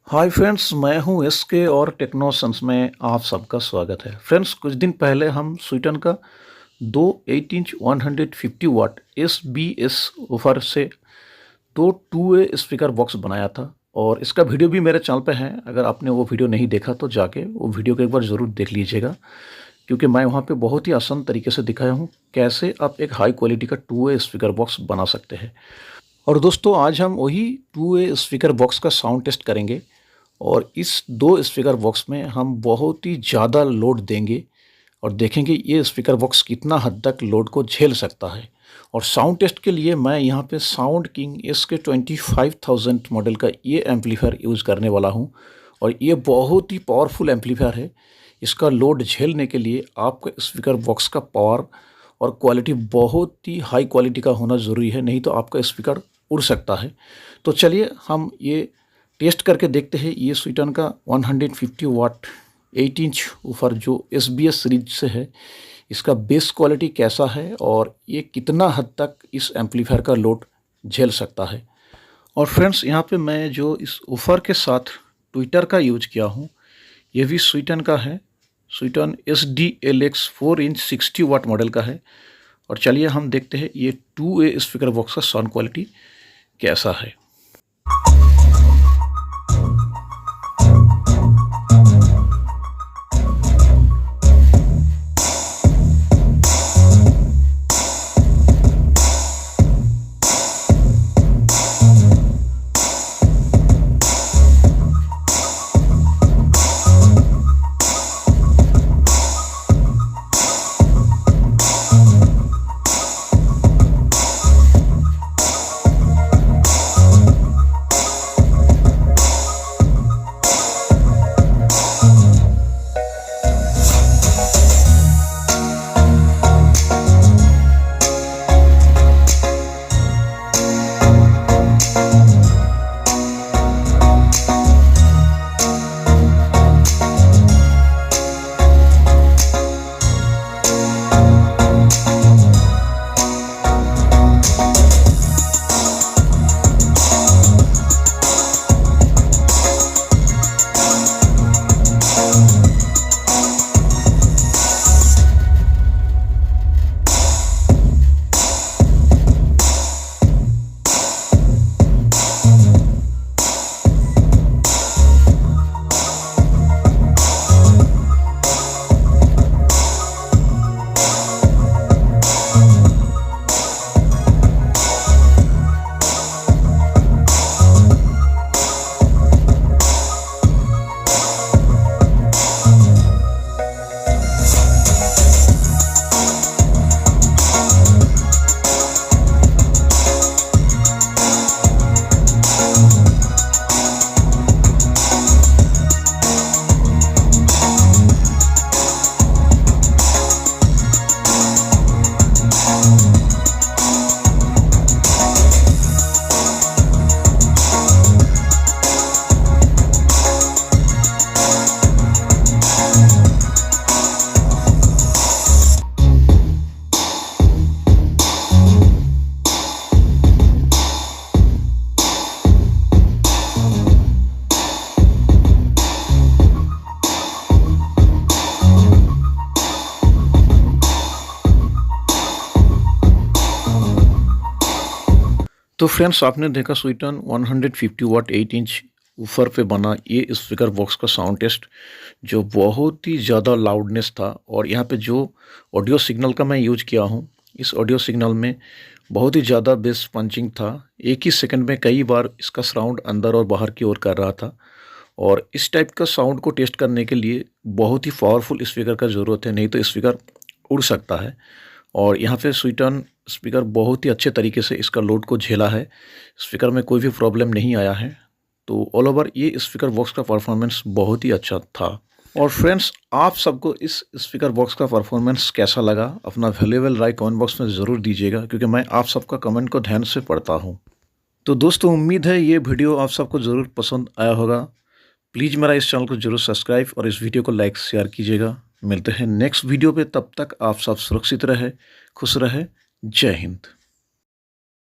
Hi friends, मैं हूं SK और टेक्नोसेंस में आप सबका स्वागत है। फ्रेंड्स, कुछ दिन पहले हम स्वीटन का दो 8 इंच 150 वाट एस बी एस ऑफर से दो 2 वे स्पीकर बॉक्स बनाया था और इसका वीडियो भी मेरे चैनल पे है। अगर आपने वो वीडियो नहीं देखा तो जाके वो वीडियो को एक बार ज़रूर देख लीजिएगा, क्योंकि मैं वहाँ पे बहुत ही आसान तरीके से दिखाया हूँ कैसे आप एक हाई क्वालिटी का 2 वे स्पीकर बॉक्स बना सकते हैं। और दोस्तों, आज हम वही 2 वे स्पीकर बॉक्स का साउंड टेस्ट करेंगे और इस दो स्पीकर बॉक्स में हम बहुत ही ज़्यादा लोड देंगे और देखेंगे ये स्पीकर बॉक्स कितना हद तक लोड को झेल सकता है। और साउंड टेस्ट के लिए मैं यहाँ पे साउंड किंग SK25,000 मॉडल का ये एम्पलीफायर यूज़ करने वाला हूँ और ये बहुत ही पावरफुल एम्पलीफायर है। इसका लोड झेलने के लिए आपका स्पीकर बॉक्स का पावर और क्वालिटी बहुत ही हाई क्वालिटी का होना ज़रूरी है, नहीं तो आपका स्पीकर उड़ सकता है। तो चलिए हम ये टेस्ट करके देखते हैं। ये स्वीटन का 150 वाट 8 इंच ऊपर जो SBS सीरीज से है, इसका बेस क्वालिटी कैसा है और ये कितना हद तक इस एम्पलीफायर का लोड झेल सकता है। और फ्रेंड्स, यहाँ पे मैं जो इस ऊपर के साथ ट्विटर का यूज किया हूँ, ये भी स्वीटन का है। स्वीटन SDLX 4 इंच 60 वाट मॉडल का है। और चलिए हम देखते हैं ये 2 वे स्पीकर बॉक्स का साउंड क्वालिटी कैसा है। तो फ्रेंड्स, आपने देखा स्वीटन 150 वाट 8 इंच ऊपर पे बना ये स्पीकर बॉक्स का साउंड टेस्ट, जो बहुत ही ज़्यादा लाउडनेस था। और यहाँ पे जो ऑडियो सिग्नल का मैं यूज किया हूँ, इस ऑडियो सिग्नल में बहुत ही ज़्यादा बेस पंचिंग था। एक ही सेकंड में कई बार इसका साउंड अंदर और बाहर की ओर कर रहा था। और इस टाइप का साउंड को टेस्ट करने के लिए बहुत ही पावरफुल स्पीकर का ज़रूरत है, नहीं तो स्पीकर उड़ सकता है। और यहाँ पे स्वीटन स्पीकर बहुत ही अच्छे तरीके से इसका लोड को झेला है। स्पीकर में कोई भी प्रॉब्लम नहीं आया है। तो ऑल ओवर ये स्पीकर बॉक्स का परफॉर्मेंस बहुत ही अच्छा था। और फ्रेंड्स, आप सबको इस स्पीकर बॉक्स का परफॉर्मेंस कैसा लगा, अपना वैल्यूएबल राय कमेंट बॉक्स में ज़रूर दीजिएगा, क्योंकि मैं आप सबका कमेंट को ध्यान से पढ़ता हूँ। तो दोस्तों, उम्मीद है ये वीडियो आप सबको ज़रूर पसंद आया होगा। प्लीज़ मेरा इस चैनल को जरूर सब्सक्राइब और इस वीडियो को लाइक शेयर कीजिएगा। मिलते हैं नेक्स्ट वीडियो पे, तब तक आप सब सुरक्षित रहे, खुश रहे। जय हिंद।